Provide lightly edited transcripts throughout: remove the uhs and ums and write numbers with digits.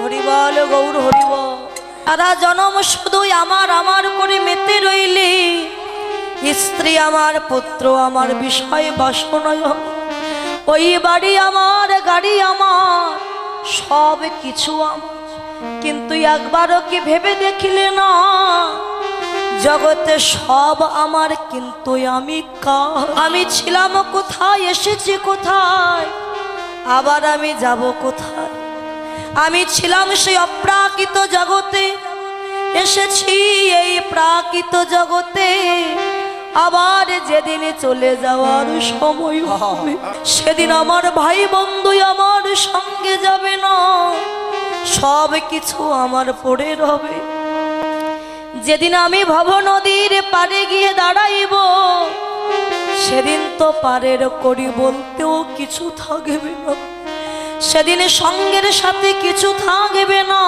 হরিবল গৌর হরিবল। সারা জনম শুধুই আমার আমার করে মেতে রইলি, স্ত্রী আমার, পুত্র আমার, বিষয় বাসনায় ওই বাড়ি আমার, গাড়ি আমার, সব কিছু আমার। কিন্তু একবারও কি ভেবে দেখিলে না জগতে সব আমার, কিন্তু আমি কার? আমি ছিলাম কোথায়, এসেছি কোথায়, আবার আমি যাব কোথায়? আমি ছিলাম সেই অপ্রাকৃত জগতে, এসেছি এই প্রাকৃত জগতে। আবার যেদিন চলে যাওয়ার সময় হবে, সেদিন আমার ভাই বন্ধু আমার সঙ্গে যাবে না, সব কিছু আমার পড়ে রবে। যেদিন আমি ভব নদীর পাড়ে গিয়ে দাঁড়াইব, সেদিন তো পারের করি বলতেও কিছু থাকবে না, সেদিন সঙ্গের সাথে কিছু থাকবে না।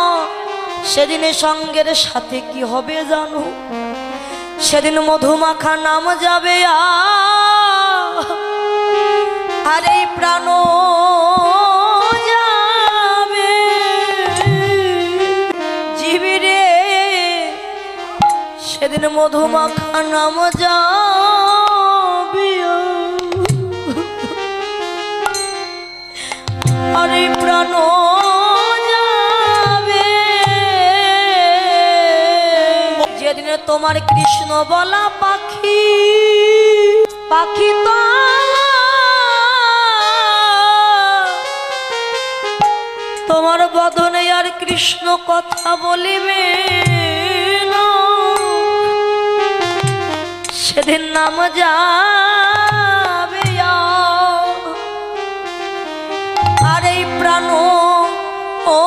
সেদিন সঙ্গের সাথে কি হবে জানো? সেদিন মধুমাখা নাম যাবে আর এই প্রাণ যাবে জীবিরে, সেদিন মধুমাখা নাম যাবে আর এই প্রাণ যাবে। যেদিন তোমার কৃষ্ণ বলা পাখি, পাখি তো তোমার বদনে আর কৃষ্ণ কথা বলিবে না, সেদিন নাম যাবে আর এই প্রাণ ও